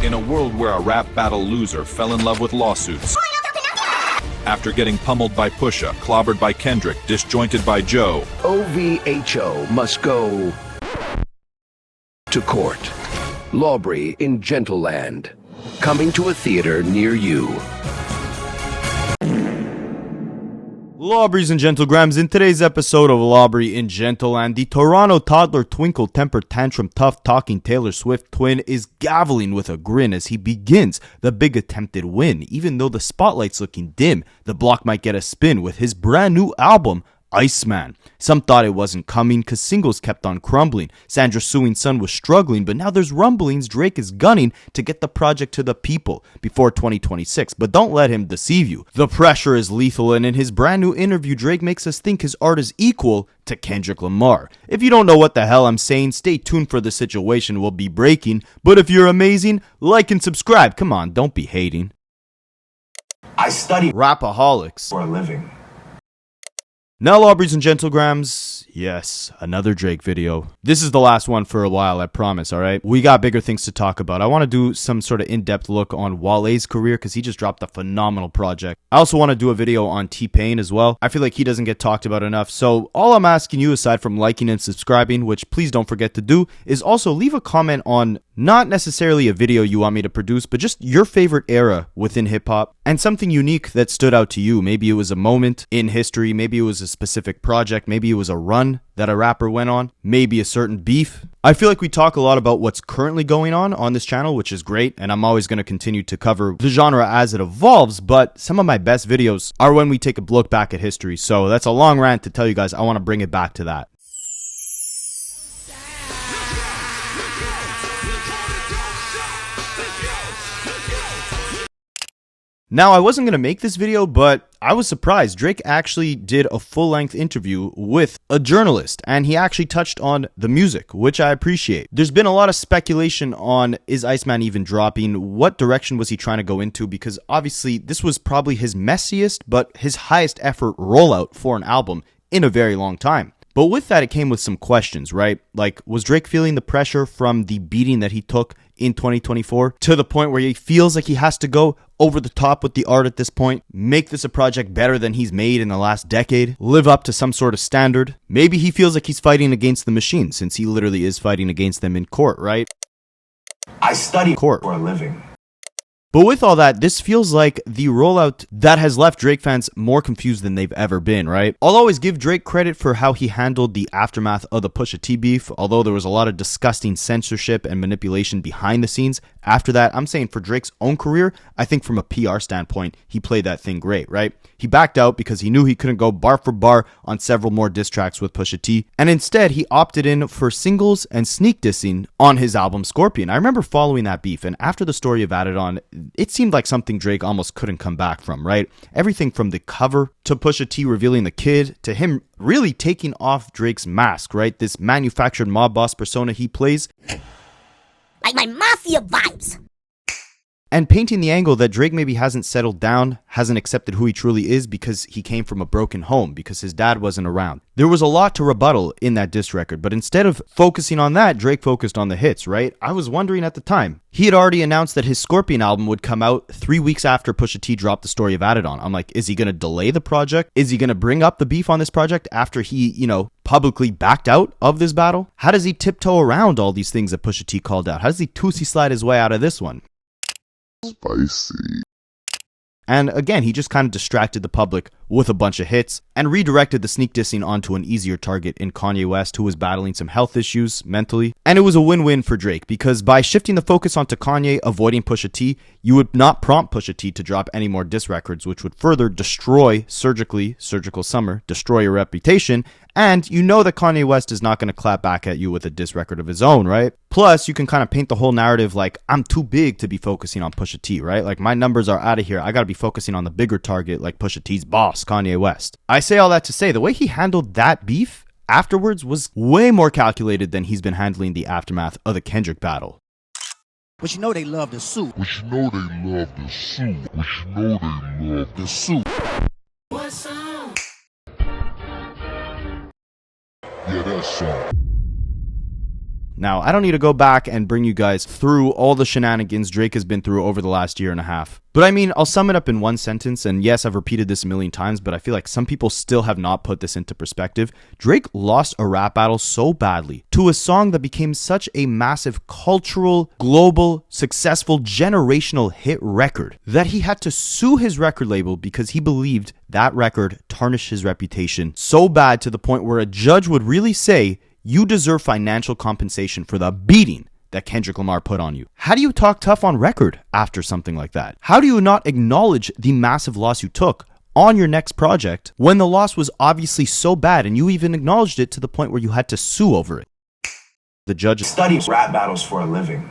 In a world where a rap battle loser fell in love with lawsuits, after getting pummeled by Pusha, clobbered by Kendrick, disjointed by Joe, OVHO must go to court. Lawbury in Gentleland. Coming to a theater near you. Lawburies and Gentlegrams, in today's episode of Lawbury in Gentleland, the Toronto toddler twinkle temper tantrum tough talking Taylor Swift twin is gaveling with a grin as he begins the big attempted win. Even though the spotlight's looking dim, the block might get a spin with his brand new album, ICEMAN. Some thought it wasn't coming cause singles kept on crumbling. Sandra Suing's son was struggling, but now there's rumblings Drake is gunning to get the project to the people before 2026. But don't let him deceive you. The pressure is lethal, and in his brand new interview, Drake makes us think his art is equal to Kendrick Lamar. If you don't know what the hell I'm saying, stay tuned for the situation we'll be breaking. But if you're amazing, like and subscribe. Come on, don't be hating. I study Rapaholics for a living. Now, Lawburies and Gentlegrams, yes, another Drake video. This is the last one for a while, I promise, alright? We got bigger things to talk about. I want to do some sort of in-depth look on Wale's career because he just dropped a phenomenal project. I also want to do a video on T-Pain as well. I feel like he doesn't get talked about enough. So all I'm asking you, aside from liking and subscribing, which please don't forget to do, is also leave a comment on not necessarily a video you want me to produce, but just your favorite era within hip-hop and something unique that stood out to you. Maybe it was a moment in history, maybe it was a specific project, maybe it was a run that a rapper went on, maybe a certain beef. I feel like we talk a lot about what's currently going on this channel, which is great, and I'm always going to continue to cover the genre as it evolves, but some of my best videos are when we take a look back at history. So that's a long rant to tell you guys I want to bring it back to that. Now, I wasn't going to make this video, but I was surprised. Drake actually did a full-length interview with a journalist, and he actually touched on the music, which I appreciate. There's been a lot of speculation on, is ICEMAN even dropping? What direction was he trying to go into? Because obviously, this was probably his messiest, but his highest effort rollout for an album in a very long time. But with that, it came with some questions, right? Like, was Drake feeling the pressure from the beating that he took in 2024 to the point where he feels like he has to go over the top with the art at this point, make this a project better than he's made in the last decade, live up to some sort of standard? Maybe he feels like he's fighting against the machine, since he literally is fighting against them in court, right? I study Court. for a living. But with all that, this feels like the rollout that has left Drake fans more confused than they've ever been, right? I'll always give Drake credit for how he handled the aftermath of the Pusha T beef, although there was a lot of disgusting censorship and manipulation behind the scenes. After that, I'm saying for Drake's own career, I think from a PR standpoint, he played that thing great, right? He backed out because he knew he couldn't go bar for bar on several more diss tracks with Pusha T, and instead he opted in for singles and sneak dissing on his album Scorpion. I remember following that beef, and after the story of Adin, it seemed like something Drake almost couldn't come back from, right? Everything from the cover to Pusha T revealing the kid to him really taking off Drake's mask, right? This manufactured mob boss persona he plays. Like my mafia vibes. And painting the angle that Drake maybe hasn't settled down, hasn't accepted who he truly is because he came from a broken home, because his dad wasn't around. There was a lot to rebuttal in that diss record, but instead of focusing on that, Drake focused on the hits, right? I was wondering at the time. He had already announced that his Scorpion album would come out 3 weeks after Pusha T dropped the story of Adin. I'm like, is he going to delay the project? Is he going to bring up the beef on this project after he, publicly backed out of this battle? How does he tiptoe around all these things that Pusha T called out? How does he tootsie slide his way out of this one? Spicy. And again, he just kind of distracted the public with a bunch of hits and redirected the sneak dissing onto an easier target in Kanye West, who was battling some health issues mentally. And it was a win-win for Drake, because by shifting the focus onto Kanye, avoiding Pusha T, you would not prompt Pusha T to drop any more diss records, which would further destroy, surgical summer, destroy your reputation. And you know that Kanye West is not going to clap back at you with a diss record of his own, right? Plus, you can kind of paint the whole narrative like, I'm too big to be focusing on Pusha T, right? Like, my numbers are out of here. I got to be focusing on the bigger target, like Pusha T's boss, Kanye West. I say all that to say, the way he handled that beef afterwards was way more calculated than he's been handling the aftermath of the Kendrick battle. But you know they love the suit. But you know they love the suit. But you know they love the suit. What's up? Yeah, that song. Now, I don't need to go back and bring you guys through all the shenanigans Drake has been through over the last year and a half. But I mean, I'll sum it up in one sentence, and yes, I've repeated this a million times, but I feel like some people still have not put this into perspective. Drake lost a rap battle so badly to a song that became such a massive cultural, global, successful, generational hit record that he had to sue his record label because he believed that record tarnished his reputation so bad to the point where a judge would really say, you deserve financial compensation for the beating that Kendrick Lamar put on you. How do you talk tough on record after something like that? How do you not acknowledge the massive loss you took on your next project when the loss was obviously so bad and you even acknowledged it to the point where you had to sue over it? The judge Studies rap battles for a living.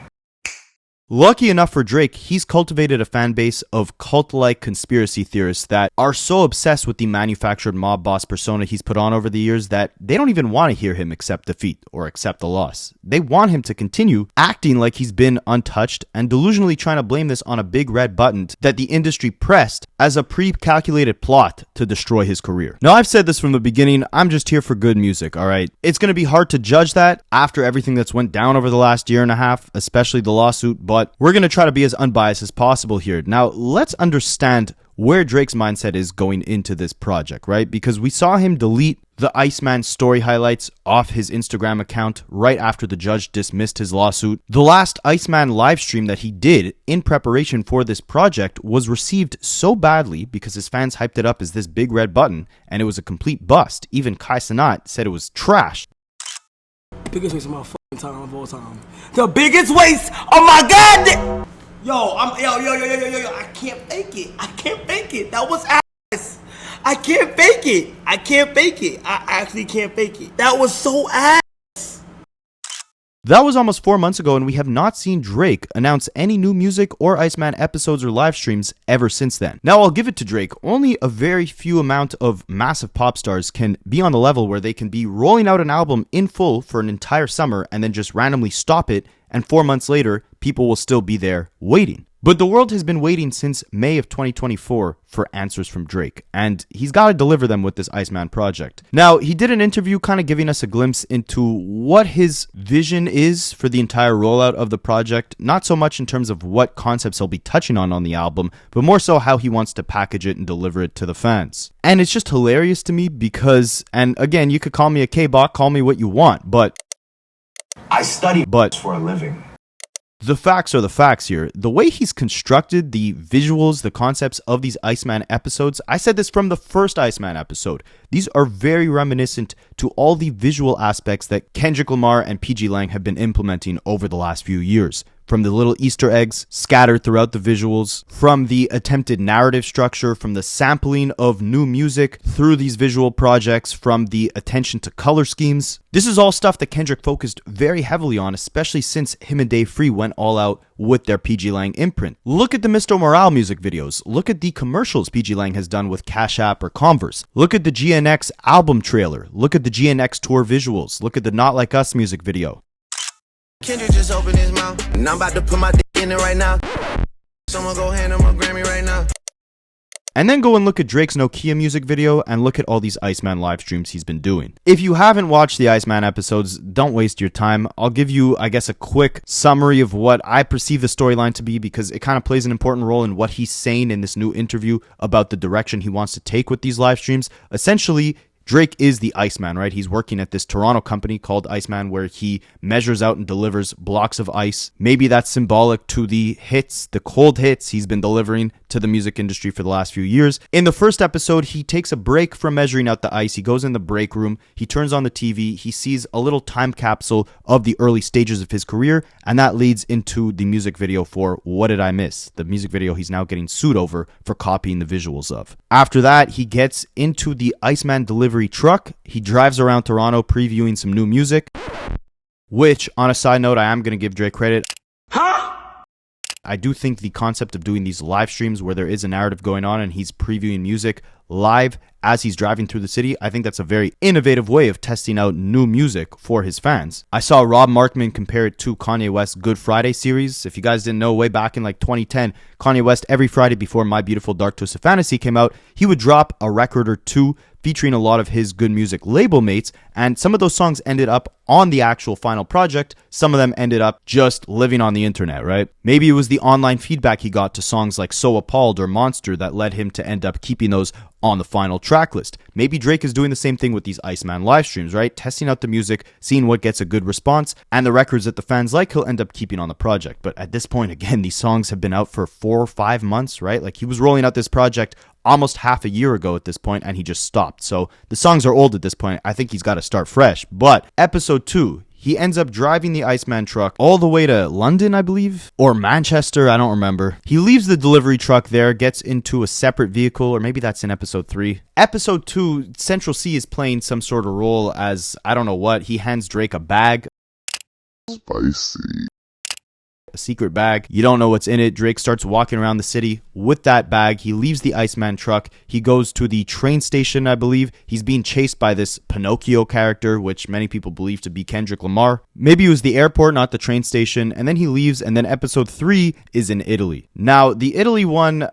Lucky enough for Drake, he's cultivated a fan base of cult-like conspiracy theorists that are so obsessed with the manufactured mob boss persona he's put on over the years that they don't even want to hear him accept defeat or accept the loss. They want him to continue acting like he's been untouched and delusionally trying to blame this on a big red button that the industry pressed as a pre-calculated plot to destroy his career. Now, I've said this from the beginning, I'm just here for good music, alright? It's going to be hard to judge that after everything that's went down over the last year and a half, especially the lawsuit, but we're going to try to be as unbiased as possible here. Now, let's understand where Drake's mindset is going into this project, right? Because we saw him delete the ICEMAN story highlights off his Instagram account right after the judge dismissed his lawsuit. The last ICEMAN live stream that he did in preparation for this project was received so badly because his fans hyped it up as this big red button, and it was a complete bust. Even Kai Cenat said it was trash. Biggest waste of my fucking time of all time. The biggest waste of my goddamn. Yo, I can't fake it. I can't fake it. That was ass. I can't fake it. I can't fake it. I actually can't fake it. That was so ass. That was almost 4 months ago, and we have not seen Drake announce any new music or ICEMAN episodes or live streams ever since then. Now, I'll give it to Drake. Only a very few amount of massive pop stars can be on the level where they can be rolling out an album in full for an entire summer and then just randomly stop it, and 4 months later, people will still be there waiting. But the world has been waiting since May of 2024 for answers from Drake, and he's got to deliver them with this ICEMAN project. Now, he did an interview kind of giving us a glimpse into what his vision is for the entire rollout of the project, not so much in terms of what concepts he'll be touching on the album, but more so how he wants to package it and deliver it to the fans. And it's just hilarious to me because, and again, you could call me a K-Bot, call me what you want, but I study for a living. The facts are the facts here. The way he's constructed the visuals, the concepts of these ICEMAN episodes, I said this from the first ICEMAN episode. These are very reminiscent to all the visual aspects that Kendrick Lamar and PG Lang have been implementing over the last few years. From the little Easter eggs scattered throughout the visuals, from the attempted narrative structure, from the sampling of new music through these visual projects, from the attention to color schemes. This is all stuff that Kendrick focused very heavily on, especially since him and Dave Free went all out with their PG Lang imprint. Look at the Mr. Morale music videos. Look at the commercials PG Lang has done with Cash App or Converse. Look at the GNX album trailer. Look at the GNX tour visuals. Look at the Not Like Us music video. Kendrick just opened his mouth, and I'm about to put my dick in it right now. Someone go hand him a Grammy right now. And then go and look at Drake's Nokia music video and look at all these ICEMAN live streams he's been doing. If you haven't watched the ICEMAN episodes, don't waste your time. I'll give you, I guess, a quick summary of what I perceive the storyline to be because it kind of plays an important role in what he's saying in this new interview about the direction he wants to take with these live streams. Essentially, Drake is the Iceman, right? He's working at this Toronto company called ICEMAN where he measures out and delivers blocks of ice. Maybe that's symbolic to the hits, the cold hits he's been delivering to the music industry for the last few years. In the first episode, he takes a break from measuring out the ice. He goes in the break room. He turns on the TV. He sees a little time capsule of the early stages of his career, and that leads into the music video for What Did I Miss? The music video he's now getting sued over for copying the visuals of. After that, he gets into the ICEMAN delivery truck. He drives around Toronto previewing some new music, which, on a side note, I am going to give Drake credit. I do think the concept of doing these live streams where there is a narrative going on and he's previewing music live as he's driving through the city, I think that's a very innovative way of testing out new music for his fans. I saw Rob Markman compare it to Kanye West's Good Friday series. If you guys didn't know, way back in like 2010, Kanye West, every Friday before My Beautiful Dark Twisted Fantasy came out, he would drop a record or two featuring a lot of his Good Music label mates, and some of those songs ended up on the actual final project. Some of them ended up just living on the internet, right? Maybe it was the online feedback he got to songs like So Appalled or Monster that led him to end up keeping those on the final track list. Maybe Drake is doing the same thing with these ICEMAN live streams, right? Testing out the music, seeing what gets a good response, and the records that the fans like, he'll end up keeping on the project. But at this point, again, these songs have been out for 4 or 5 months, right? Like, he was rolling out this project almost half a year ago at this point, and he just stopped. So the songs are old at this point. I think he's got to start fresh. But episode 2, he ends up driving the ICEMAN truck all the way to London, I believe, or Manchester, I don't remember. He leaves the delivery truck there, gets into a separate vehicle, or maybe that's in episode 3. Episode 2, Central C is playing some sort of role as, I don't know what, he hands Drake a bag. Spicy. A secret bag. You don't know what's in it. Drake starts walking around the city with that bag. He leaves the ICEMAN truck. He goes to the train station, I believe. He's being chased by this Pinocchio character, which many people believe to be Kendrick Lamar. Maybe it was the airport, not the train station. And then he leaves, and then episode 3 is in Italy. Now, the Italy one,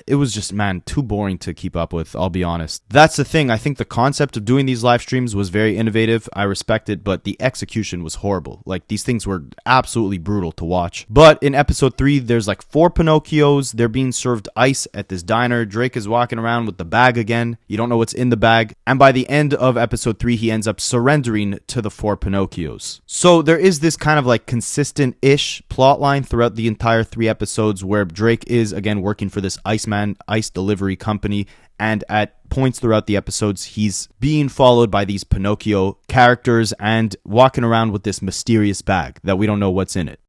it was just, man, too boring to keep up with, I'll be honest. That's the thing. I think the concept of doing these live streams was very innovative. I respect it, but the execution was horrible. Like, these things were absolutely brutal to watch. But in episode 3, there's like 4 Pinocchios. They're being served ice at this diner. Drake is walking around with the bag again. You don't know what's in the bag. And by the end of episode 3, he ends up surrendering to the 4 Pinocchios. So there is this kind of like consistent-ish plot line throughout the entire 3 episodes where Drake is, again, working for this ICEMAN ice delivery company. And at points throughout the episodes, he's being followed by these Pinocchio characters and walking around with this mysterious bag that we don't know what's in it.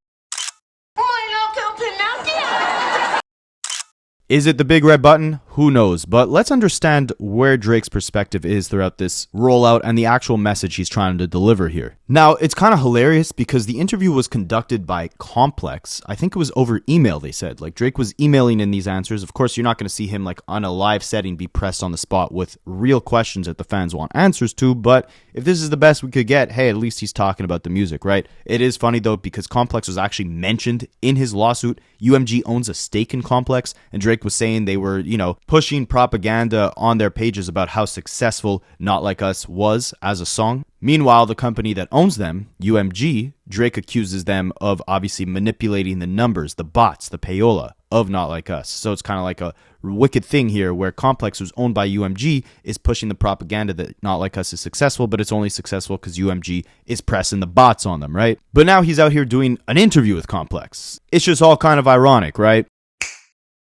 Is it the big red button? Who knows? But let's understand where Drake's perspective is throughout this rollout and the actual message he's trying to deliver here. Now, it's kind of hilarious because the interview was conducted by Complex. I think it was over email, they said. Like, Drake was emailing in these answers. Of course, you're not going to see him like on a live setting be pressed on the spot with real questions that the fans want answers to. But if this is the best we could get, hey, at least he's talking about the music, right? It is funny, though, because Complex was actually mentioned in his lawsuit. UMG owns a stake in Complex, and Drake was saying they were, pushing propaganda on their pages about how successful Not Like Us was as a song. Meanwhile, the company that owns them, UMG, Drake accuses them of obviously manipulating the numbers, the bots, the payola of Not Like Us. So it's kind of like a wicked thing here where Complex, who's owned by UMG, is pushing the propaganda that Not Like Us is successful, but it's only successful because UMG is pressing the bots on them, right? But now he's out here doing an interview with Complex. It's just all kind of ironic, right?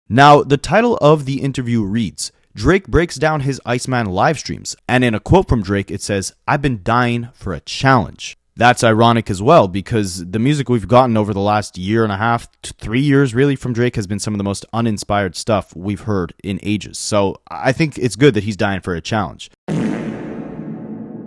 Now, the title of the interview reads, Drake breaks down his ICEMAN live streams, and in a quote from Drake, it says, "I've been dying for a challenge." That's ironic as well, because the music we've gotten over the last year and a half to 3 years, really, from Drake has been some of the most uninspired stuff we've heard in ages. So I think it's good that he's dying for a challenge.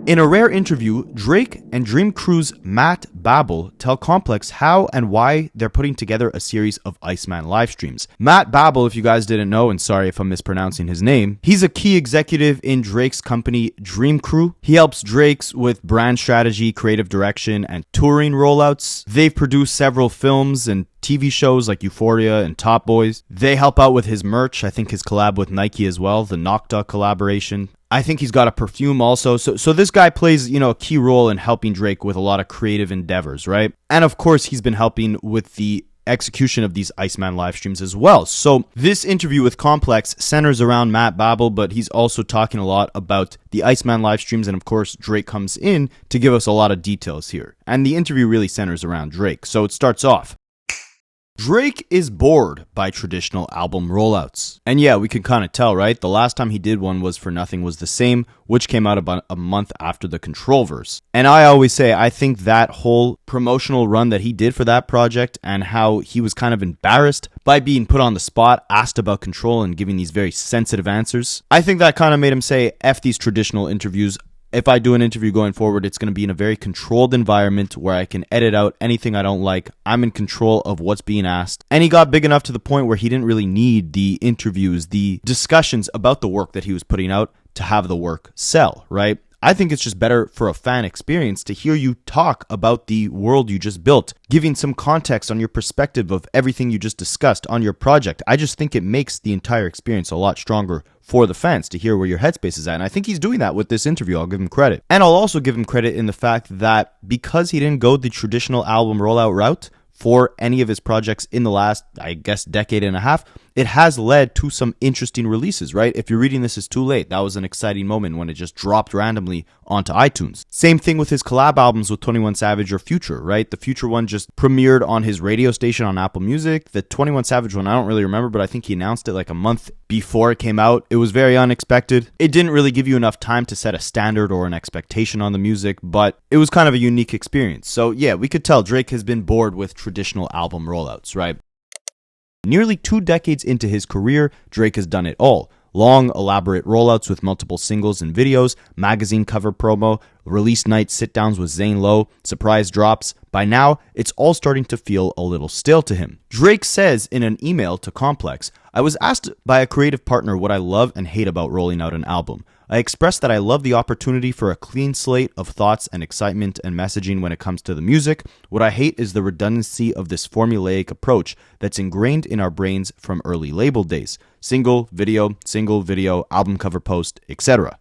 In a rare interview, Drake and Dream Crew's Matt Babel tell Complex how and why they're putting together a series of ICEMAN live streams. Matt Babel, if you guys didn't know, and sorry if I'm mispronouncing his name, he's a key executive in Drake's company Dream Crew. He helps Drake's with brand strategy, creative direction, and touring rollouts. They've produced several films and TV shows like Euphoria and Top Boys. They help out with his merch. I think his collab with Nike as well, the Nocta collaboration. I think he's got a perfume also. So this guy plays, a key role in helping Drake with a lot of creative endeavors, right? And of course, he's been helping with the execution of these ICEMAN live streams as well. So this interview with Complex centers around Matt Babel, but he's also talking a lot about the ICEMAN live streams. And of course, Drake comes in to give us a lot of details here. And the interview really centers around Drake. So it starts off. Drake is bored by traditional album rollouts. And yeah, we can kind of tell, right? The last time he did one was For Nothing Was the Same, which came out about a month after the Control verse. And I always say, I think that whole promotional run that he did for that project and how he was kind of embarrassed by being put on the spot, asked about Control and giving these very sensitive answers, I think that kind of made him say, F these traditional interviews. If I do an interview going forward, it's going to be in a very controlled environment where I can edit out anything I don't like. I'm in control of what's being asked. And he got big enough to the point where he didn't really need the interviews, the discussions about the work that he was putting out to have the work sell, right? I think it's just better for a fan experience to hear you talk about the world you just built, giving some context on your perspective of everything you just discussed on your project. I just think it makes the entire experience a lot stronger for the fans to hear where your headspace is at. And I think he's doing that with this interview. I'll give him credit. And I'll also give him credit in the fact that because he didn't go the traditional album rollout route for any of his projects in the last, I guess, decade and a half, it has led to some interesting releases, right? If you're reading this, it's too late. That was an exciting moment when it just dropped randomly onto iTunes. Same thing with his collab albums with 21 Savage or Future, right? The Future one just premiered on his radio station on Apple Music. The 21 Savage one, I don't really remember, but I think he announced it like a month before it came out. It was very unexpected. It didn't really give you enough time to set a standard or an expectation on the music, but it was kind of a unique experience. So yeah, we could tell Drake has been bored with traditional album rollouts, right? Nearly 2 decades into his career, Drake has done it all. Long, elaborate rollouts with multiple singles and videos, magazine cover promo, release night sit-downs with Zane Lowe, surprise drops. By now, it's all starting to feel a little stale to him. Drake says in an email to Complex, "I was asked by a creative partner what I love and hate about rolling out an album. I expressed that I love the opportunity for a clean slate of thoughts and excitement and messaging when it comes to the music. What I hate is the redundancy of this formulaic approach that's ingrained in our brains from early label days. Single, video, album cover post, etc."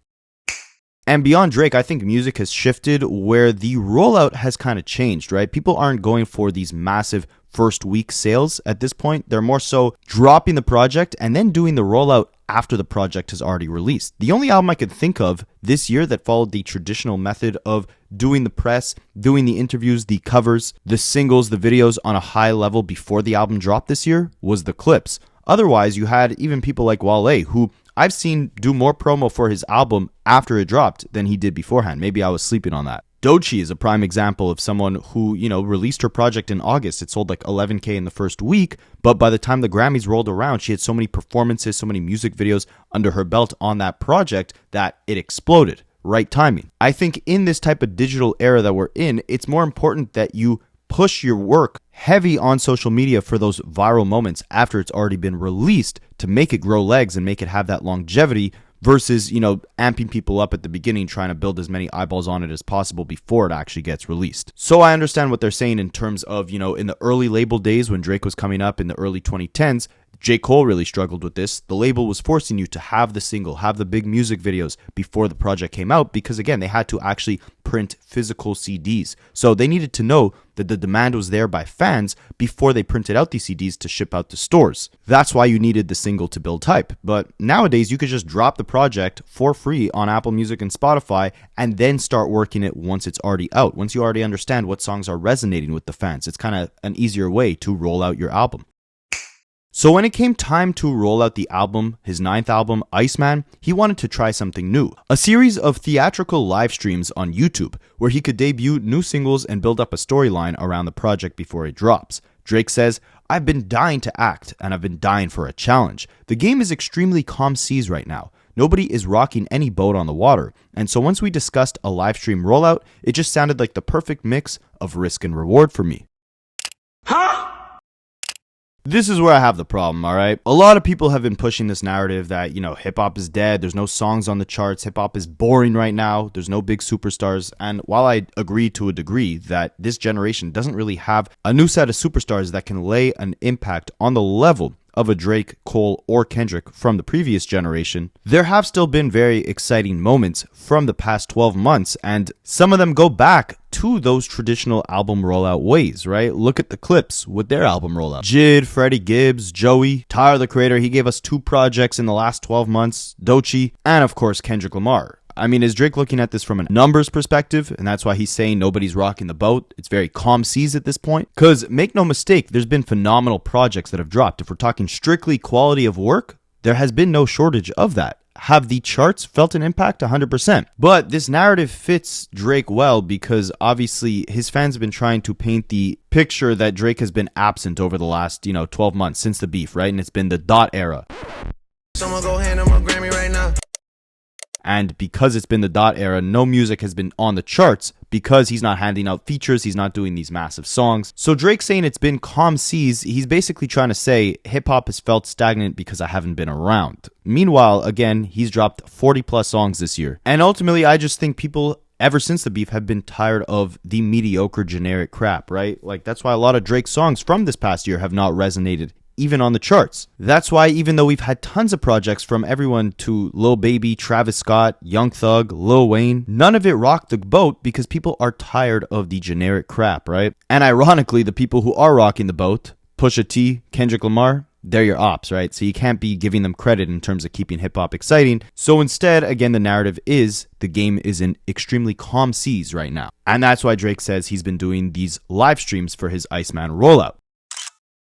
And beyond Drake, I think music has shifted where the rollout has kind of changed, right? People aren't going for these massive first week sales at this point. They're more so dropping the project and then doing the rollout after the project has already released. The only album I could think of this year that followed the traditional method of doing the press, doing the interviews, the covers, the singles, the videos on a high level before the album dropped this year was The Clips. Otherwise, you had even people like Wale, who I've seen do more promo for his album after it dropped than he did beforehand. Maybe I was sleeping on that. Doechii is a prime example of someone who, released her project in August. It sold like 11K in the first week, but by the time the Grammys rolled around, she had so many performances, so many music videos under her belt on that project that it exploded. Right timing. I think in this type of digital era that we're in, it's more important that you push your work heavy on social media for those viral moments after it's already been released to make it grow legs and make it have that longevity versus, amping people up at the beginning, trying to build as many eyeballs on it as possible before it actually gets released. So I understand what they're saying in terms of, in the early label days when Drake was coming up in the early 2010s, J. Cole really struggled with this. The label was forcing you to have the single, have the big music videos before the project came out because, again, they had to actually print physical CDs. So they needed to know that the demand was there by fans before they printed out these CDs to ship out to stores. That's why you needed the single to build hype. But nowadays, you could just drop the project for free on Apple Music and Spotify and then start working it once it's already out. Once you already understand what songs are resonating with the fans, it's kind of an easier way to roll out your album. So when it came time to roll out the album, his 9th album, ICEMAN, he wanted to try something new. A series of theatrical live streams on YouTube where he could debut new singles and build up a storyline around the project before it drops. Drake says, "I've been dying to act and I've been dying for a challenge. The game is extremely calm seas right now. Nobody is rocking any boat on the water. And so once we discussed a live stream rollout, it just sounded like the perfect mix of risk and reward for me." This is where I have the problem, all right? A lot of people have been pushing this narrative that, hip-hop is dead, there's no songs on the charts, hip-hop is boring right now, there's no big superstars, and while I agree to a degree that this generation doesn't really have a new set of superstars that can lay an impact on the level of a Drake, Cole, or Kendrick from the previous generation, there have still been very exciting moments from the past 12 months, and some of them go back to those traditional album rollout ways, right? Look at the Clips with their album rollout. Jid, Freddie Gibbs, Joey, Tyler the Creator, he gave us 2 projects in the last 12 months, Doechii, and of course Kendrick Lamar. I mean, is Drake looking at this from a numbers perspective? And that's why he's saying nobody's rocking the boat. It's very calm seas at this point. Because make no mistake, there's been phenomenal projects that have dropped. If we're talking strictly quality of work, there has been no shortage of that. Have the charts felt an impact? 100%. But this narrative fits Drake well because obviously his fans have been trying to paint the picture that Drake has been absent over the last, 12 months since the beef, right? And it's been the dot era. Someone go hand him a Grammy right now. And because it's been the dot era, no music has been on the charts because he's not handing out features, he's not doing these massive songs. So Drake saying it's been calm seas, he's basically trying to say hip-hop has felt stagnant because I haven't been around. Meanwhile, again, he's dropped 40 plus songs this year. And ultimately, I just think people ever since the beef have been tired of the mediocre generic crap, right? Like, that's why a lot of Drake songs from this past year have not resonated even on the charts. That's why even though we've had tons of projects from everyone to Lil Baby, Travis Scott, Young Thug, Lil Wayne, none of it rocked the boat because people are tired of the generic crap, right? And ironically, the people who are rocking the boat, Pusha T, Kendrick Lamar, they're your ops, right? So you can't be giving them credit in terms of keeping hip-hop exciting. So instead, again, the narrative is the game is in extremely calm seas right now. And that's why Drake says he's been doing these live streams for his ICEMAN rollout.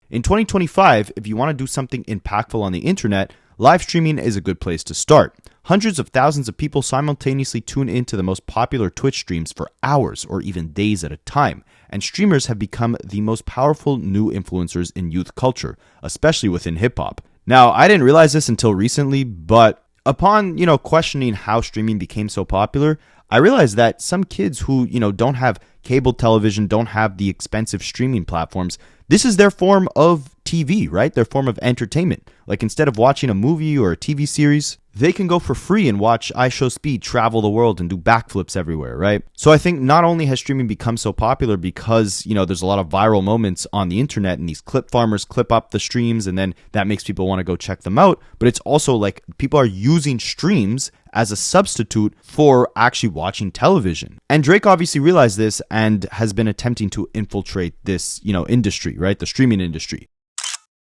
In 2025, if you want to do something impactful on the internet, live streaming is a good place to start. Hundreds of thousands of people simultaneously tune into the most popular Twitch streams for hours or even days at a time, and streamers have become the most powerful new influencers in youth culture, especially within hip-hop. Now, I didn't realize this until recently, but upon, questioning how streaming became so popular, I realized that some kids who, don't have cable television, don't have the expensive streaming platforms, this is their form of TV, right? Their form of entertainment. Like, instead of watching a movie or a TV series, they can go for free and watch IShowSpeed travel the world and do backflips everywhere, right? So I think not only has streaming become so popular because, there's a lot of viral moments on the internet and these clip farmers clip up the streams and then that makes people want to go check them out, but it's also like people are using streams as a substitute for actually watching television. And Drake obviously realized this and has been attempting to infiltrate this, industry, right? The streaming industry.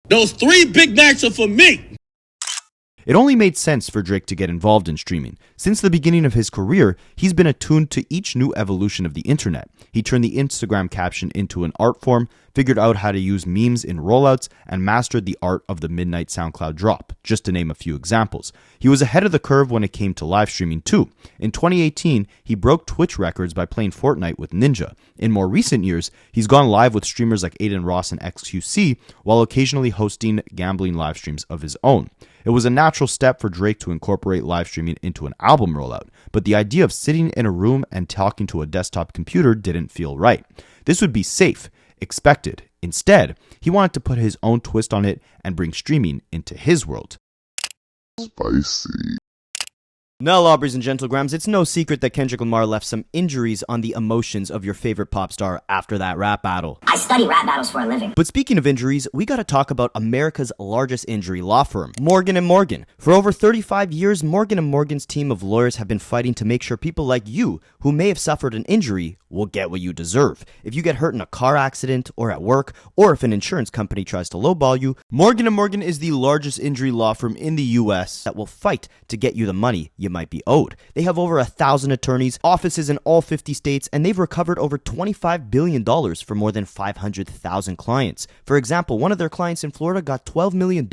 Those 3 Big Macs are for me. It only made sense for Drake to get involved in streaming. Since the beginning of his career, he's been attuned to each new evolution of the internet. He turned the Instagram caption into an art form, figured out how to use memes in rollouts, and mastered the art of the midnight SoundCloud drop, just to name a few examples. He was ahead of the curve when it came to live streaming too. In 2018, he broke Twitch records by playing Fortnite with Ninja. In more recent years, he's gone live with streamers like Adin Ross and XQC, while occasionally hosting gambling live streams of his own. It was a natural step for Drake to incorporate live streaming into an album rollout, but the idea of sitting in a room and talking to a desktop computer didn't feel right. This would be safe, expected. Instead, he wanted to put his own twist on it and bring streaming into his world. Spicy. Now, Lawbreeze and Gentlegrams, it's no secret that Kendrick Lamar left some injuries on the emotions of your favorite pop star after that rap battle. I study rap battles for a living. But speaking of injuries, we gotta talk about America's largest injury law firm, Morgan & Morgan. For over 35 years, Morgan & Morgan's team of lawyers have been fighting to make sure people like you, who may have suffered an injury, will get what you deserve. If you get hurt in a car accident or at work, or if an insurance company tries to lowball you, Morgan & Morgan is the largest injury law firm in the US that will fight to get you the money you might be owed. They have over 1,000 attorneys, offices in all 50 states, and they've recovered over $25 billion for more than 500,000 clients. For example, one of their clients in Florida got $12 million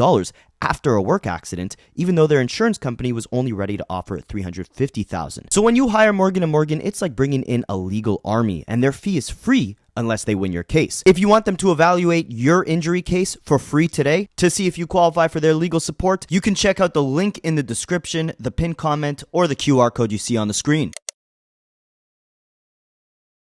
after a work accident, even though their insurance company was only ready to offer $350,000. So when you hire Morgan & Morgan, it's like bringing in a legal army, and their fee is free unless they win your case. If you want them to evaluate your injury case for free today to see if you qualify for their legal support, you can check out the link in the description, the pinned comment, or the QR code you see on the screen.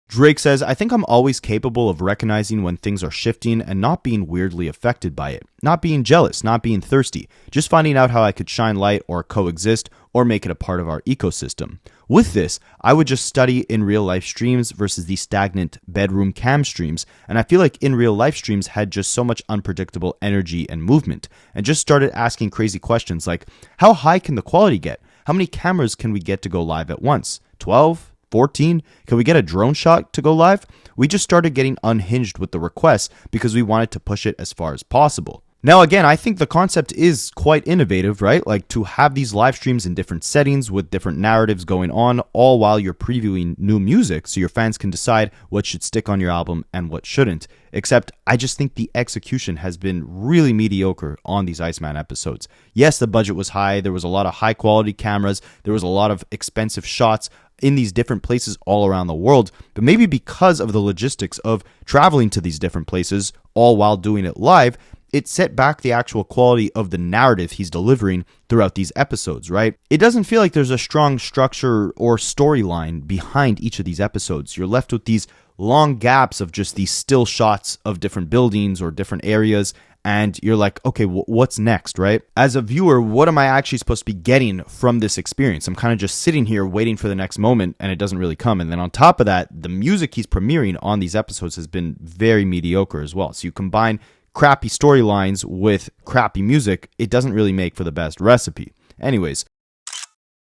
Drake says, I think I'm always capable of recognizing when things are shifting and not being weirdly affected by it. Not being jealous, not being thirsty. Just finding out how I could shine light or coexist or make it a part of our ecosystem. With this, I would just study in real life streams versus the stagnant bedroom cam streams, and I feel like in real life streams had just so much unpredictable energy and movement, and just started asking crazy questions like, how high can the quality get? How many cameras can we get to go live at once? 12? 14? Can we get a drone shot to go live? We just started getting unhinged with the requests because we wanted to push it as far as possible. Now, again, I think the concept is quite innovative, right? Like to have these live streams in different settings with different narratives going on, all while you're previewing new music so your fans can decide what should stick on your album and what shouldn't. Except I just think the execution has been really mediocre on these ICEMAN episodes. Yes, the budget was high. There was a lot of high quality cameras. There was a lot of expensive shots in these different places all around the world. But maybe because of the logistics of traveling to these different places, all while doing it live, it set back the actual quality of the narrative he's delivering throughout these episodes, right? It doesn't feel like there's a strong structure or storyline behind each of these episodes. You're left with these long gaps of just these still shots of different buildings or different areas, and you're like, okay, what's next, right? As a viewer, what am I actually supposed to be getting from this experience? I'm kind of just sitting here waiting for the next moment, and it doesn't really come. And then on top of that, the music he's premiering on these episodes has been very mediocre as well. So you combine crappy storylines with crappy music, it doesn't really make for the best recipe. Anyways,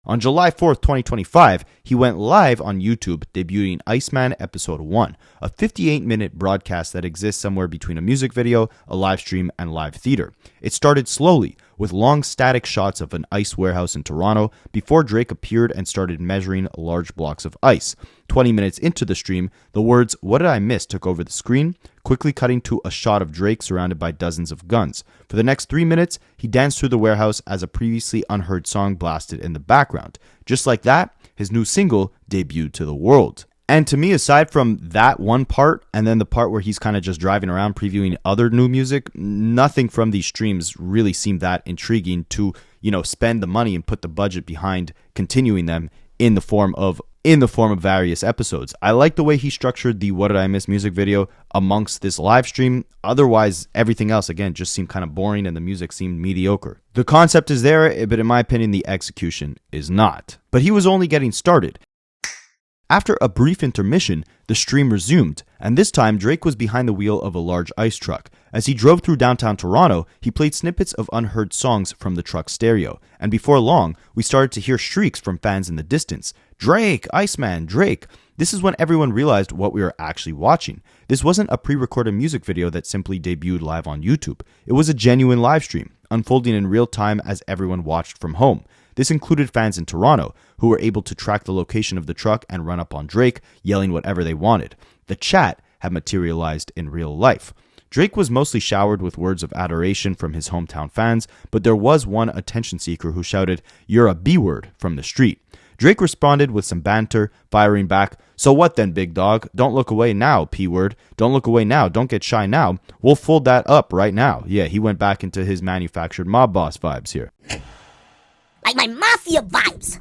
on July 4th, 2025, he went live on YouTube, debuting ICEMAN Episode 1, a 58-minute broadcast that exists somewhere between a music video, a live stream, and live theater. It started slowly, with long static shots of an ice warehouse in Toronto, before Drake appeared and started measuring large blocks of ice. 20 minutes into the stream, the words, "What did I miss?" took over the screen, quickly cutting to a shot of Drake surrounded by dozens of guns. For the next 3 minutes, he danced through the warehouse as a previously unheard song blasted in the background. Just like that, his new single debuted to the world. And to me, aside from that one part, and then the part where he's kind of just driving around previewing other new music, nothing from these streams really seemed that intriguing to, spend the money and put the budget behind continuing them in the form of various episodes. I like the way he structured the "What Did I Miss" music video amongst this live stream. Otherwise, everything else, again, just seemed kind of boring and the music seemed mediocre. The concept is there, but in my opinion, the execution is not. But he was only getting started. After a brief intermission, the stream resumed, and this time Drake was behind the wheel of a large ice truck. As he drove through downtown Toronto, he played snippets of unheard songs from the truck's stereo, and before long, we started to hear shrieks from fans in the distance. "Drake! Iceman! Drake!" This is when everyone realized what we were actually watching. This wasn't a pre-recorded music video that simply debuted live on YouTube. It was a genuine live stream, unfolding in real time as everyone watched from home. This included fans in Toronto, who were able to track the location of the truck and run up on Drake, yelling whatever they wanted. The chat had materialized in real life. Drake was mostly showered with words of adoration from his hometown fans, but there was one attention seeker who shouted, "You're a B-word," from the street. Drake responded with some banter, firing back, "So what then, big dog? Don't look away now, P-word. Don't look away now. Don't get shy now. We'll fold that up right now." Yeah, he went back into his manufactured mob boss vibes here. Like my mafia vibes.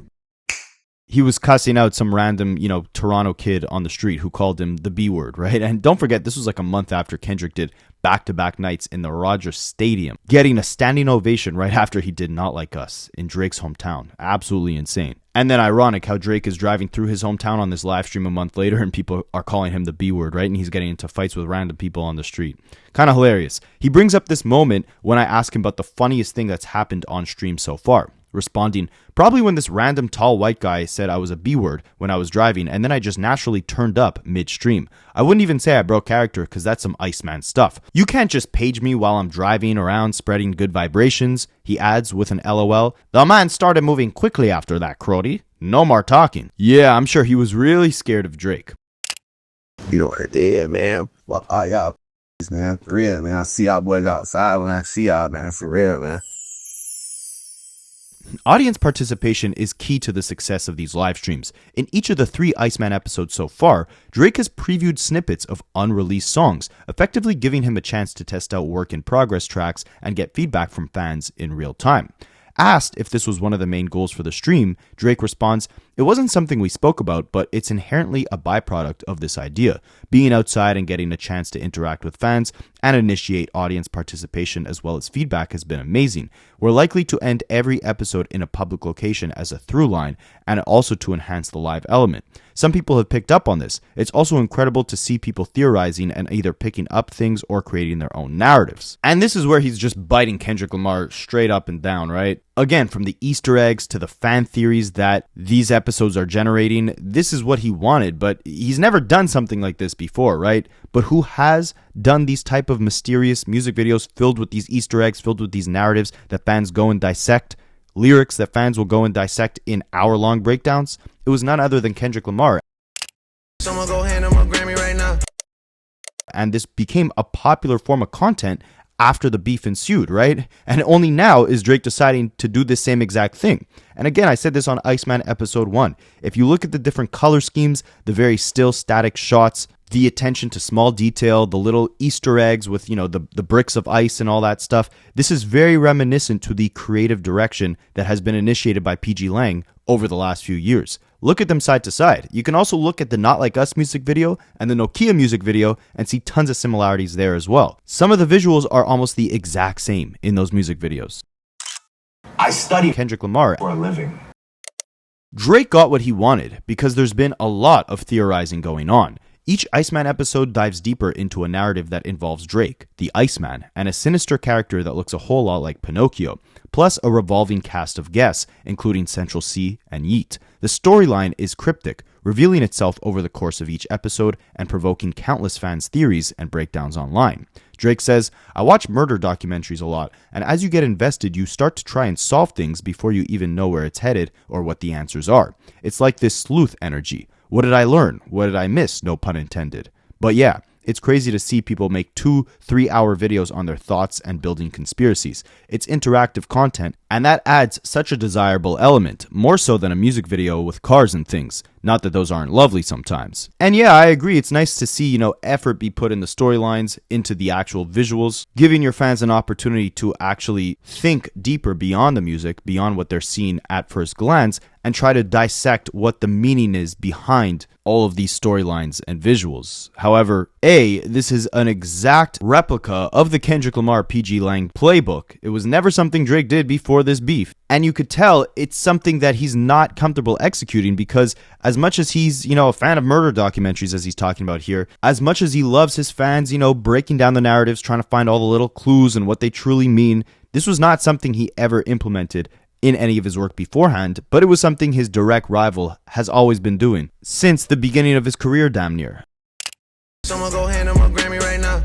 He was cussing out some random, Toronto kid on the street who called him the B-word, right? And don't forget, this was like a month after Kendrick did back-to-back nights in the Rogers Stadium, getting a standing ovation right after he did Not Like Us in Drake's hometown. Absolutely insane. And then ironic how Drake is driving through his hometown on this live stream a month later and people are calling him the B-word, right? And he's getting into fights with random people on the street. Kind of hilarious. He brings up this moment when I ask him about the funniest thing that's happened on stream so far. Responding, "Probably when this random tall white guy said I was a B-word when I was driving, and then I just naturally turned up midstream. I wouldn't even say I broke character because that's some Iceman stuff. You can't just page me while I'm driving around spreading good vibrations," he adds with an LOL. "The man started moving quickly after that, Crody. No more talking." Yeah, I'm sure he was really scared of Drake. You know what I did, man? Fuck all y'all, man. For real, man. I see y'all boys outside when I see y'all, man. For real, man. Audience participation is key to the success of these live streams. In each of the 3 Iceman episodes so far, Drake has previewed snippets of unreleased songs, effectively giving him a chance to test out work-in-progress tracks and get feedback from fans in real time. Asked if this was one of the main goals for the stream, Drake responds, "It wasn't something we spoke about, but it's inherently a byproduct of this idea. Being outside and getting a chance to interact with fans and initiate audience participation as well as feedback has been amazing. We're likely to end every episode in a public location as a through line and also to enhance the live element. Some people have picked up on this. It's also incredible to see people theorizing and either picking up things or creating their own narratives." And this is where he's just biting Kendrick Lamar straight up and down, right? Again, from the Easter eggs to the fan theories that these episodes are generating, this is what he wanted, but he's never done something like this before, right? But who has done these type of mysterious music videos filled with these Easter eggs, filled with these narratives that fans go and dissect, lyrics that fans will go and dissect in hour-long breakdowns? It was none other than Kendrick Lamar. Someone go hand him a Grammy right now. And this became a popular form of content after the beef ensued, right? And only now is Drake deciding to do the same exact thing. And again, I said this on ICEMAN episode 1. If you look at the different color schemes, the very still static shots, the attention to small detail, the little Easter eggs with, the bricks of ice and all that stuff. This is very reminiscent to the creative direction that has been initiated by PG Lang over the last few years. Look at them side to side. You can also look at the Not Like Us music video and the Nokia music video and see tons of similarities there as well. Some of the visuals are almost the exact same in those music videos. I study Kendrick Lamar for a living. Drake got what he wanted because there's been a lot of theorizing going on. Each ICEMAN episode dives deeper into a narrative that involves Drake, the Iceman, and a sinister character that looks a whole lot like Pinocchio, plus a revolving cast of guests, including Central C and Yeet. The storyline is cryptic, revealing itself over the course of each episode and provoking countless fans' theories and breakdowns online. Drake says, "I watch murder documentaries a lot, and as you get invested, you start to try and solve things before you even know where it's headed or what the answers are. It's like this sleuth energy. What did I learn? What did I miss? No pun intended." But yeah, it's crazy to see people make 2-3 hour videos on their thoughts and building conspiracies. It's interactive content, and that adds such a desirable element, more so than a music video with cars and things. Not that those aren't lovely sometimes. And yeah, I agree, it's nice to see, effort be put in the storylines, into the actual visuals, giving your fans an opportunity to actually think deeper beyond the music, beyond what they're seeing at first glance, and try to dissect what the meaning is behind all of these storylines and visuals. However, this is an exact replica of the Kendrick Lamar PG Lang playbook. It was never something Drake did before this beef. And you could tell it's something that he's not comfortable executing because as much as he's, a fan of murder documentaries as he's talking about here, as much as he loves his fans, breaking down the narratives, trying to find all the little clues and what they truly mean, this was not something he ever implemented in any of his work beforehand, but it was something his direct rival has always been doing since the beginning of his career, damn near. Someone go hand him a Grammy right now.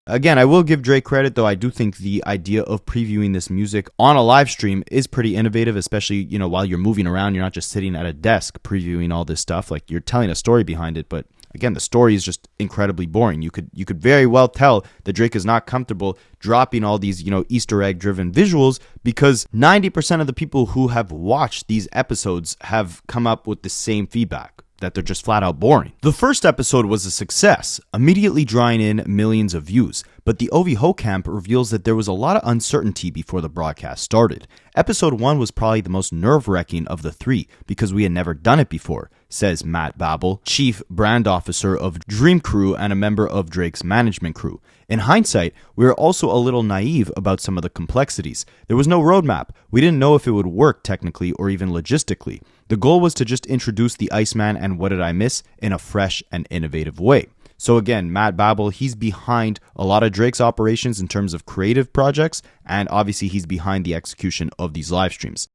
Again, I will give Drake credit, though I do think the idea of previewing this music on a live stream is pretty innovative, especially, while you're moving around, you're not just sitting at a desk previewing all this stuff. Like, you're telling a story behind it, but again, the story is just incredibly boring. You could very well tell that Drake is not comfortable dropping all these, Easter egg driven visuals because 90% of the people who have watched these episodes have come up with the same feedback, that they're just flat out boring. The first episode was a success, immediately drawing in millions of views, but the Ovi Ho camp reveals that there was a lot of uncertainty before the broadcast started. Episode 1 was probably the most nerve-wracking of the three because we had never done it before, says Matt Babel, chief brand officer of Dream Crew and a member of Drake's management crew. In hindsight, we were also a little naive about some of the complexities. There was no roadmap. We didn't know if it would work technically or even logistically. The goal was to just introduce the Iceman and What Did I Miss in a fresh and innovative way. So again, Matt Babel, he's behind a lot of Drake's operations in terms of creative projects, and obviously he's behind the execution of these live streams.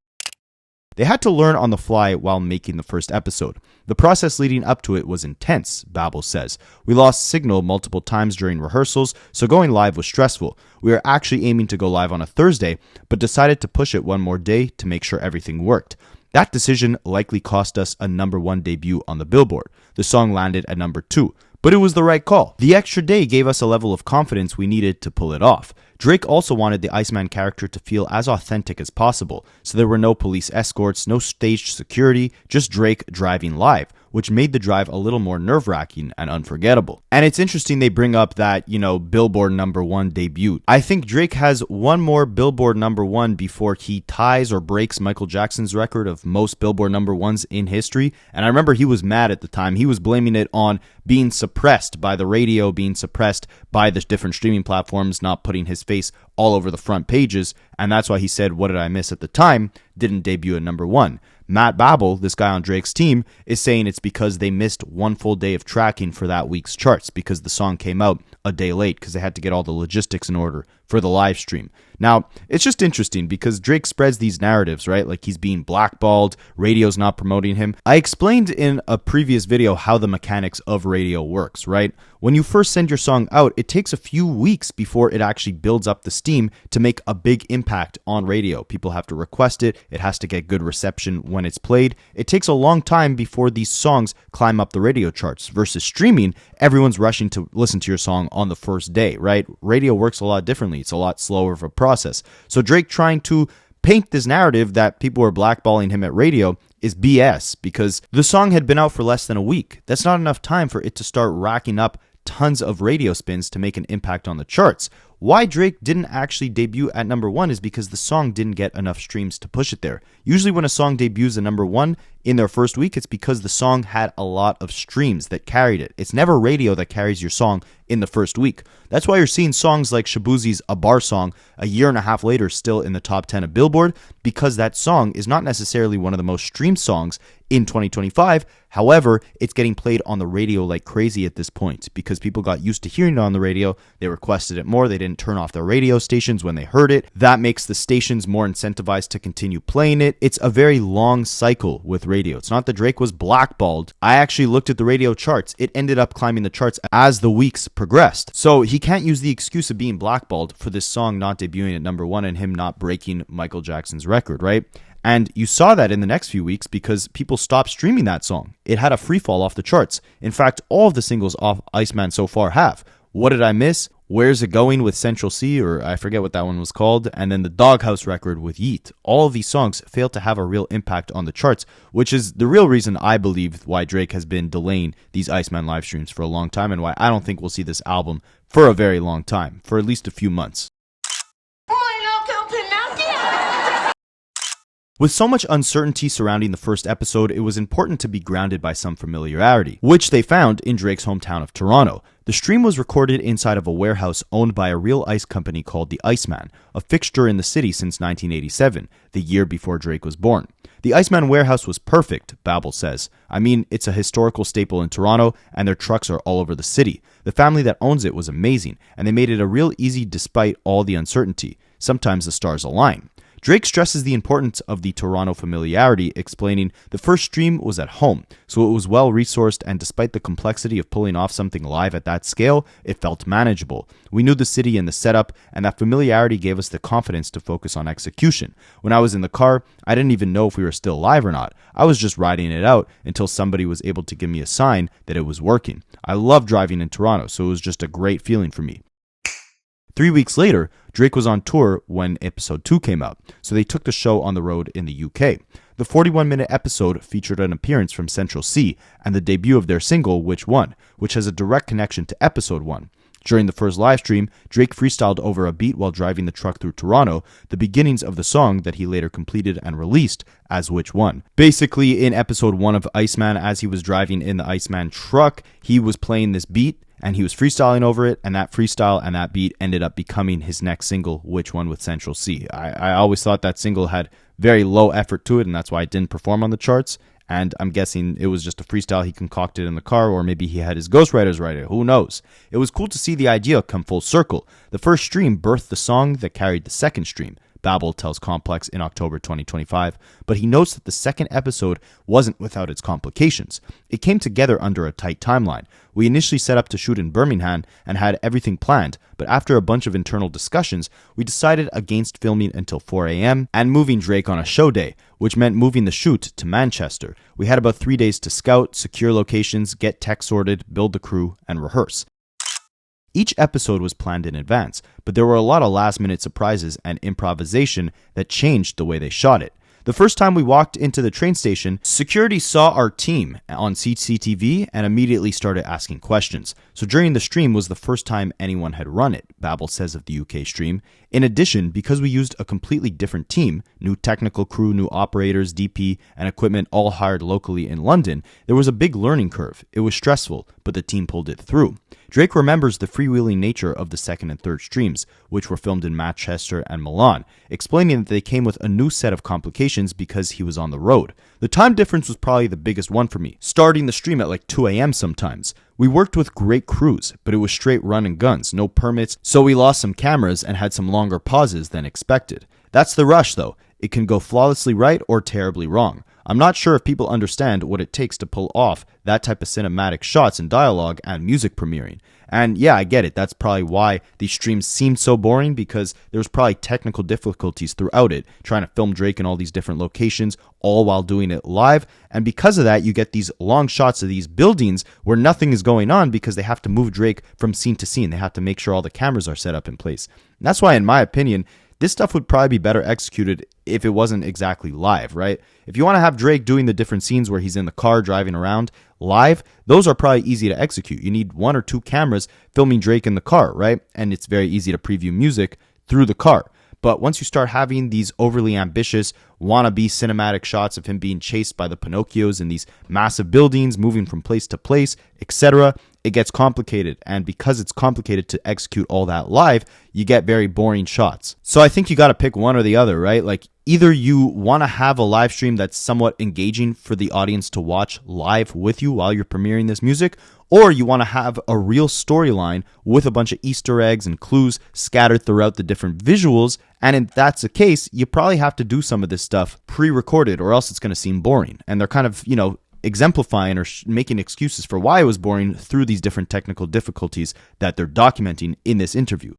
They had to learn on the fly while making the first episode. The process leading up to it was intense, Babel says. We lost signal multiple times during rehearsals, so going live was stressful. We were actually aiming to go live on a Thursday, but decided to push it one more day to make sure everything worked. That decision likely cost us a #1 debut on the Billboard. The song landed at #2. But it was the right call. The extra day gave us a level of confidence we needed to pull it off. Drake also wanted the Iceman character to feel as authentic as possible, so there were no police escorts, no staged security, just Drake driving live, which made the drive a little more nerve-wracking and unforgettable. And it's interesting they bring up that, Billboard #1 debut. I think Drake has one more Billboard #1 before he ties or breaks Michael Jackson's record of most Billboard #1s in history. And I remember he was mad at the time. He was blaming it on being suppressed by the radio, being suppressed by the different streaming platforms, not putting his face all over the front pages. And that's why he said, What Did I Miss at the time didn't debut at #1. Matt Babel, this guy on Drake's team, is saying it's because they missed one full day of tracking for that week's charts because the song came out a day late because they had to get all the logistics in order for the live stream. Now, it's just interesting because Drake spreads these narratives, right? Like he's being blackballed, radio's not promoting him. I explained in a previous video how the mechanics of radio works, right? When you first send your song out, it takes a few weeks before it actually builds up the steam to make a big impact on radio. People have to request it. It has to get good reception when it's played. It takes a long time before these songs climb up the radio charts versus streaming. Everyone's rushing to listen to your song on the first day, right? Radio works a lot differently. It's a lot slower of a process. So Drake trying to paint this narrative that people were blackballing him at radio is BS, because the song had been out for less than a week. That's not enough time for it to start racking up tons of radio spins to make an impact on the charts. Why Drake didn't actually debut at number 1 is because the song didn't get enough streams to push it there. Usually when a song debuts at number 1 in their first week, it's because the song had a lot of streams that carried it. It's never radio that carries your song in the first week. That's why you're seeing songs like Shabuzi's A Bar Song a year and a half later still in the top 10 of Billboard, because that song is not necessarily one of the most streamed songs in 2025. However, it's getting played on the radio like crazy at this point because people got used to hearing it on the radio. They requested it more. They didn't turn off their radio stations when they heard it. That makes the stations more incentivized to continue playing it. It's a very long cycle with radio. It's not that Drake was blackballed. I actually looked at the radio charts. It ended up climbing the charts as the weeks progressed. So he can't use the excuse of being blackballed for this song not debuting at number 1 and him not breaking Michael Jackson's record, right? And you saw that in the next few weeks because people stopped streaming that song. It had a free fall off the charts. In fact, all of the singles off ICEMAN so far have. What Did I Miss? Where's It Going with Central C, or I forget what that one was called, and then the Doghouse record with Yeet. All of these songs failed to have a real impact on the charts, which is the real reason I believe why Drake has been delaying these ICEMAN live streams for a long time, and why I don't think we'll see this album for a very long time, for at least a few months. With so much uncertainty surrounding the first episode, it was important to be grounded by some familiarity, which they found in Drake's hometown of Toronto. The stream was recorded inside of a warehouse owned by a real ice company called the ICEMAN, a fixture in the city since 1987, the year before Drake was born. The ICEMAN warehouse was perfect, Babel says. I mean, it's a historical staple in Toronto, and their trucks are all over the city. The family that owns it was amazing, and they made it a real easy despite all the uncertainty. Sometimes the stars align. Drake stresses the importance of the Toronto familiarity, explaining the first stream was at home, so it was well resourced, and despite the complexity of pulling off something live at that scale, it felt manageable. We knew the city and the setup, and that familiarity gave us the confidence to focus on execution. When I was in the car, I didn't even know if we were still live or not. I was just riding it out until somebody was able to give me a sign that it was working. I love driving in Toronto, so it was just a great feeling for me. 3 weeks later, Drake was on tour when episode 2 came out, so they took the show on the road in the UK. The 41-minute episode featured an appearance from Central C and the debut of their single, Which One, which has a direct connection to episode 1. During the first live stream, Drake freestyled over a beat while driving the truck through Toronto, the beginnings of the song that he later completed and released as Which One. Basically, in episode 1 of ICEMAN, as he was driving in the ICEMAN truck, he was playing this beat, and he was freestyling over it, and that freestyle and that beat ended up becoming his next single, Which One with Central C. I always thought that single had very low effort to it, and that's why it didn't perform on the charts, and I'm guessing it was just a freestyle he concocted in the car, or maybe he had his ghostwriters write it, who knows. It was cool to see the idea come full circle. The first stream birthed the song that carried the second stream. Babel tells Complex in October 2025, but he notes that the second episode wasn't without its complications. It came together under a tight timeline. We initially set up to shoot in Birmingham and had everything planned, but after a bunch of internal discussions, we decided against filming until 4 a.m. and moving Drake on a show day, which meant moving the shoot to Manchester. We had about 3 days to scout, secure locations, get tech sorted, build the crew, and rehearse. Each episode was planned in advance, but there were a lot of last-minute surprises and improvisation that changed the way they shot it. The first time we walked into the train station, security saw our team on CCTV and immediately started asking questions. So during the stream was the first time anyone had run it, Babel says of the UK stream. In addition, because we used a completely different team, new technical crew, new operators, DP, and equipment all hired locally in London, there was a big learning curve. It was stressful, but the team pulled it through. Drake remembers the freewheeling nature of the second and third streams, which were filmed in Manchester and Milan, explaining that they came with a new set of complications because he was on the road. The time difference was probably the biggest one for me, starting the stream at like 2 a.m. sometimes. We worked with great crews, but it was straight run and guns, no permits, so we lost some cameras and had some longer pauses than expected. That's the rush though. It can go flawlessly right or terribly wrong. I'm not sure if people understand what it takes to pull off that type of cinematic shots and dialogue and music premiering. And yeah, I get it. That's probably why these streams seemed so boring, because there was probably technical difficulties throughout it, trying to film Drake in all these different locations, all while doing it live. And because of that, you get these long shots of these buildings where nothing is going on because they have to move Drake from scene to scene. They have to make sure all the cameras are set up in place. And that's why, in my opinion, this stuff would probably be better executed if it wasn't exactly live, right? If you want to have Drake doing the different scenes where he's in the car driving around live, those are probably easy to execute. You need 1 or 2 cameras filming Drake in the car, right? And it's very easy to preview music through the car. But once you start having these overly ambitious, wannabe cinematic shots of him being chased by the Pinocchios in these massive buildings, moving from place to place, etc., it gets complicated. And because it's complicated to execute all that live, you get very boring shots. So I think you got to pick one or the other, right? Like, either you want to have a live stream that's somewhat engaging for the audience to watch live with you while you're premiering this music, or you want to have a real storyline with a bunch of Easter eggs and clues scattered throughout the different visuals. And if that's the case, you probably have to do some of this stuff pre-recorded, or else it's going to seem boring. And they're kind of, exemplifying or making excuses for why it was boring through these different technical difficulties that they're documenting in this interview.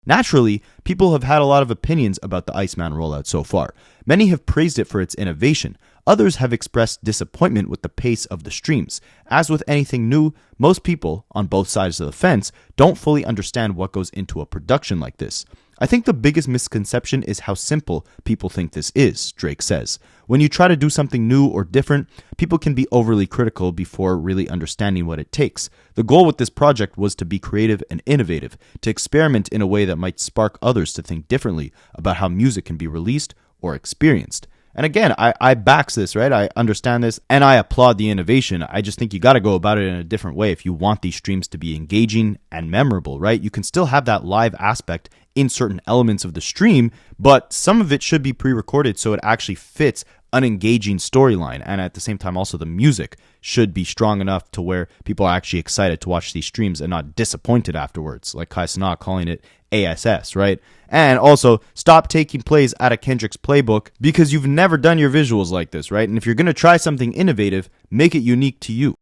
Naturally, people have had a lot of opinions about the ICEMAN rollout so far. Many have praised it for its innovation. Others have expressed disappointment with the pace of the streams. As with anything new, most people, on both sides of the fence, don't fully understand what goes into a production like this. I think the biggest misconception is how simple people think this is, Drake says. When you try to do something new or different, people can be overly critical before really understanding what it takes. The goal with this project was to be creative and innovative, to experiment in a way that might spark others to think differently about how music can be released or experienced. And again, I backs this, right? I understand this and I applaud the innovation. I just think you got to go about it in a different way if you want these streams to be engaging and memorable, right? You can still have that live aspect in certain elements of the stream, but some of it should be pre-recorded so it actually fits an engaging storyline. And at the same time, also the music should be strong enough to where people are actually excited to watch these streams and not disappointed afterwards, like Kai Cenat calling it ASS, right? And also, stop taking plays out of Kendrick's playbook because you've never done your visuals like this, right? And if you're going to try something innovative, make it unique to you.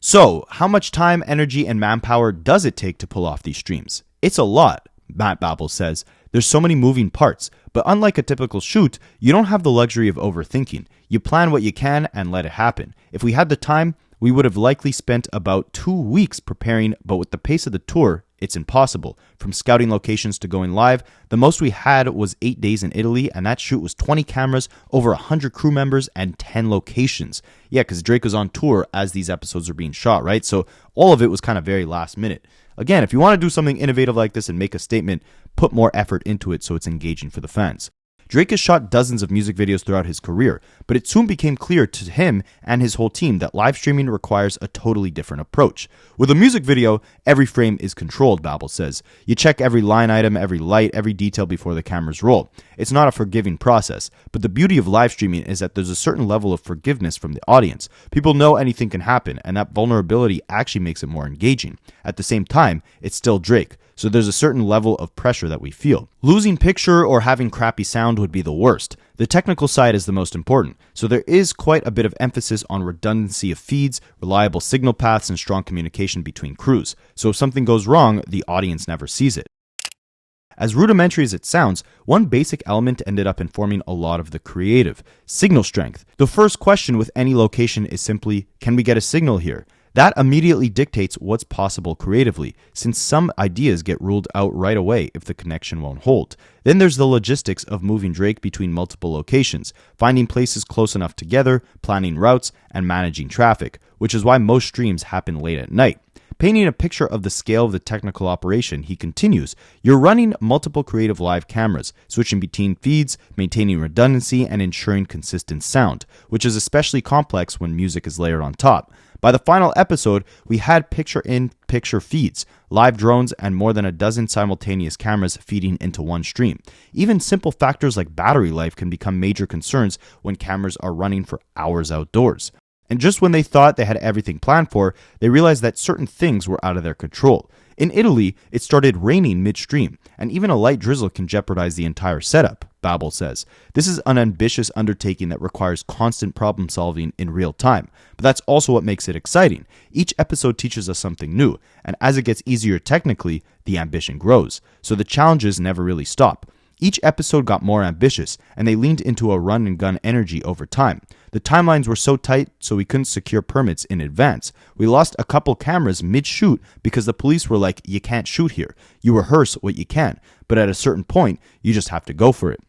So, how much time, energy, and manpower does it take to pull off these streams? It's a lot, Matt Babel says. There's so many moving parts, but unlike a typical shoot, you don't have the luxury of overthinking. You plan what you can and let it happen. If we had the time, we would have likely spent about 2 weeks preparing, but with the pace of the tour, it's impossible. From scouting locations to going live, the most we had was 8 days in Italy, and that shoot was 20 cameras, over 100 crew members, and 10 locations. Yeah, because Drake was on tour as these episodes were being shot, right? So all of it was kind of very last minute. Again, if you want to do something innovative like this and make a statement, put more effort into it so it's engaging for the fans. Drake has shot dozens of music videos throughout his career, but it soon became clear to him and his whole team that live streaming requires a totally different approach. With a music video, every frame is controlled, Babel says. You check every line item, every light, every detail before the cameras roll. It's not a forgiving process, but the beauty of live streaming is that there's a certain level of forgiveness from the audience. People know anything can happen, and that vulnerability actually makes it more engaging. At the same time, it's still Drake. So there's a certain level of pressure that we feel. Losing picture or having crappy sound would be the worst. The technical side is the most important, so there is quite a bit of emphasis on redundancy of feeds, reliable signal paths, and strong communication between crews. So if something goes wrong, the audience never sees it. As rudimentary as it sounds, one basic element ended up informing a lot of the creative: signal strength. The first question with any location is simply, can we get a signal here? That immediately dictates what's possible creatively, since some ideas get ruled out right away if the connection won't hold. Then there's the logistics of moving Drake between multiple locations, finding places close enough together, planning routes, and managing traffic, which is why most streams happen late at night. Painting a picture of the scale of the technical operation, he continues, you're running multiple creative live cameras, switching between feeds, maintaining redundancy, and ensuring consistent sound, which is especially complex when music is layered on top. By the final episode, we had picture-in-picture feeds, live drones, and more than a dozen simultaneous cameras feeding into one stream. Even simple factors like battery life can become major concerns when cameras are running for hours outdoors. And just when they thought they had everything planned for, they realized that certain things were out of their control. In Italy, it started raining midstream, and even a light drizzle can jeopardize the entire setup, Babel says. This is an ambitious undertaking that requires constant problem solving in real time, but that's also what makes it exciting. Each episode teaches us something new, and as it gets easier technically, the ambition grows, so the challenges never really stop. Each episode got more ambitious, and they leaned into a run and gun energy over time. The timelines were so tight, so we couldn't secure permits in advance. We lost a couple cameras mid-shoot because the police were like, you can't shoot here. You rehearse what you can, but at a certain point, you just have to go for it.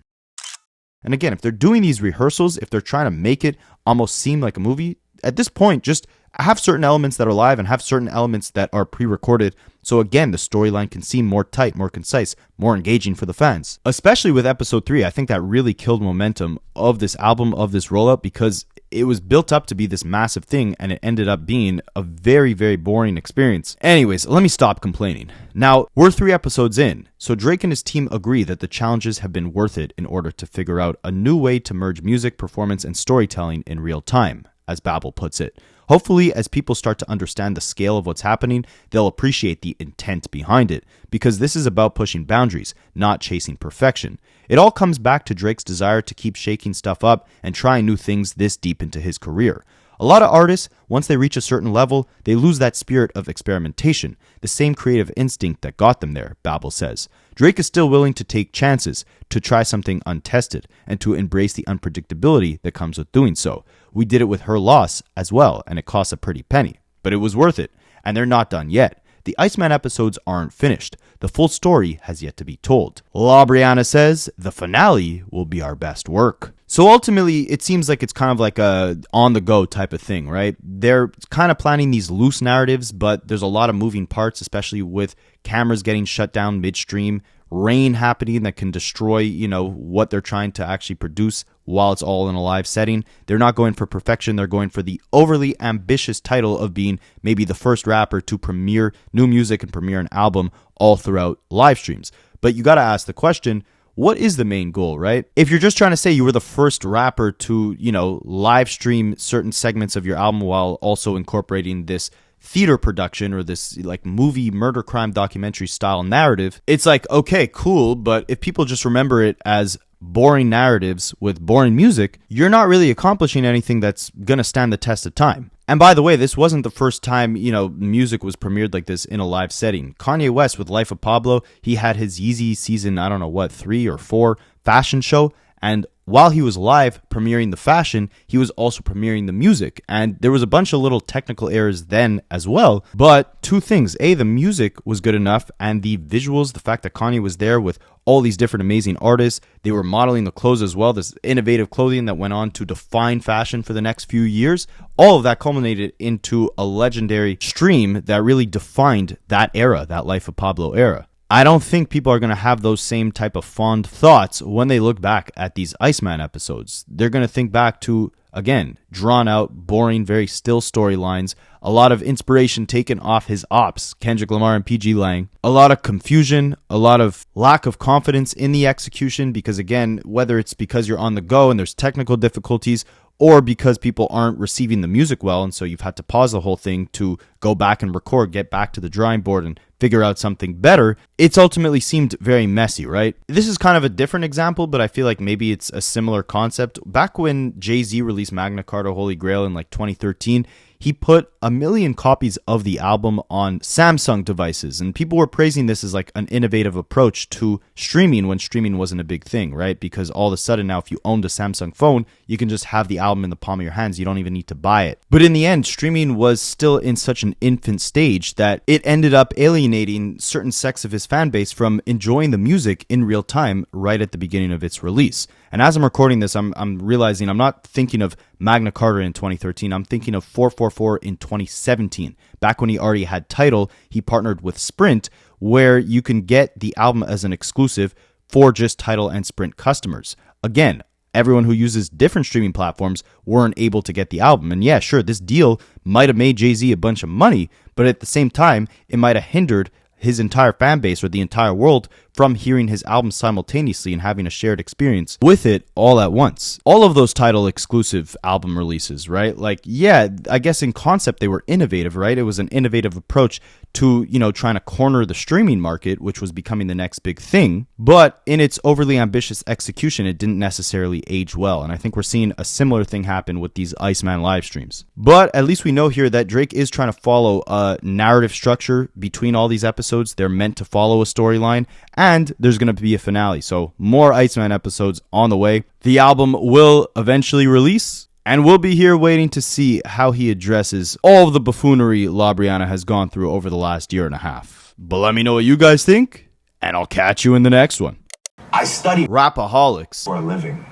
And again, if they're doing these rehearsals, if they're trying to make it almost seem like a movie, at this point, just have certain elements that are live and have certain elements that are pre-recorded. So again, the storyline can seem more tight, more concise, more engaging for the fans. Especially with episode 3, I think that really killed momentum of this album, of this rollout, because it was built up to be this massive thing and it ended up being a very, very boring experience. Anyways, let me stop complaining. Now, we're 3 episodes in, so Drake and his team agree that the challenges have been worth it in order to figure out a new way to merge music, performance, and storytelling in real time, as Babel puts it. Hopefully, as people start to understand the scale of what's happening, they'll appreciate the intent behind it, because this is about pushing boundaries, not chasing perfection. It all comes back to Drake's desire to keep shaking stuff up and trying new things this deep into his career. A lot of artists, once they reach a certain level, they lose that spirit of experimentation, the same creative instinct that got them there, Babel says. Drake is still willing to take chances, to try something untested, and to embrace the unpredictability that comes with doing so. We did it with Her Loss as well, and it cost a pretty penny. But it was worth it, and they're not done yet. The ICEMAN episodes aren't finished. The full story has yet to be told. La Brianna says, the finale will be our best work. So ultimately, it seems like it's kind of like a on-the-go type of thing, right? They're kind of planning these loose narratives, but there's a lot of moving parts, especially with cameras getting shut down midstream, rain happening that can destroy, what they're trying to actually produce while it's all in a live setting. They're not going for perfection. They're going for the overly ambitious title of being maybe the first rapper to premiere new music and premiere an album all throughout live streams. But you got to ask the question, what is the main goal, right? If you're just trying to say you were the first rapper to, live stream certain segments of your album while also incorporating this theater production or this like movie murder crime documentary style narrative, it's like, okay, cool, but if people just remember it as boring narratives with boring music, you're not really accomplishing anything that's gonna stand the test of time. And by the way, this wasn't the first time, music was premiered like this in a live setting. Kanye West with Life of Pablo, he had his Yeezy season, 3 or 4 fashion show, and while he was live premiering the fashion, he was also premiering the music. And there was a bunch of little technical errors then as well. But 2 things. A, the music was good enough, and the visuals, the fact that Kanye was there with all these different amazing artists. They were modeling the clothes as well, this innovative clothing that went on to define fashion for the next few years. All of that culminated into a legendary stream that really defined that era, that Life of Pablo era. I don't think people are going to have those same type of fond thoughts when they look back at these ICEMAN episodes. They're going to think back to, again, drawn out, boring, very still storylines, a lot of inspiration taken off his ops, Kendrick Lamar and PG Lang, a lot of confusion, a lot of lack of confidence in the execution, because again, whether it's because you're on the go and there's technical difficulties, or because people aren't receiving the music well, and so you've had to pause the whole thing to go back and record, get back to the drawing board and figure out something better, it's ultimately seemed very messy, right? This is kind of a different example, but I feel like maybe it's a similar concept. Back when Jay-Z released Magna Carta Holy Grail in like 2013, he put 1 million copies of the album on Samsung devices, and people were praising this as like an innovative approach to streaming when streaming wasn't a big thing, right? Because all of a sudden now, if you owned a Samsung phone, you can just have the album in the palm of your hands. You don't even need to buy it. But in the end, streaming was still in such an infant stage that it ended up alienating certain sects of his fan base from enjoying the music in real time right at the beginning of its release. And as I'm recording this, I'm realizing I'm not thinking of Magna Carta in 2013. I'm thinking of 444 in 2017. Back when he already had Tidal, he partnered with Sprint, where you can get the album as an exclusive for just Tidal and Sprint customers. Again, everyone who uses different streaming platforms weren't able to get the album. And yeah, sure, this deal might have made Jay-Z a bunch of money, but at the same time, it might have hindered his entire fan base or the entire world from hearing his album simultaneously and having a shared experience with it all at once. All of those Tidal exclusive album releases, right? Like, yeah, I guess in concept they were innovative, right? It was an innovative approach to, trying to corner the streaming market, which was becoming the next big thing. But in its overly ambitious execution, it didn't necessarily age well. And I think we're seeing a similar thing happen with these ICEMAN live streams. But at least we know here that Drake is trying to follow a narrative structure between all these episodes. episodes. They're meant to follow a storyline, and there's going to be a finale. So more ICEMAN episodes on the way. The album will eventually release, and we'll be here waiting to see how he addresses all of the buffoonery Labriana has gone through over the last year and a half. But let me know what you guys think, and I'll catch you in the next one. I study Rapaholics for a living.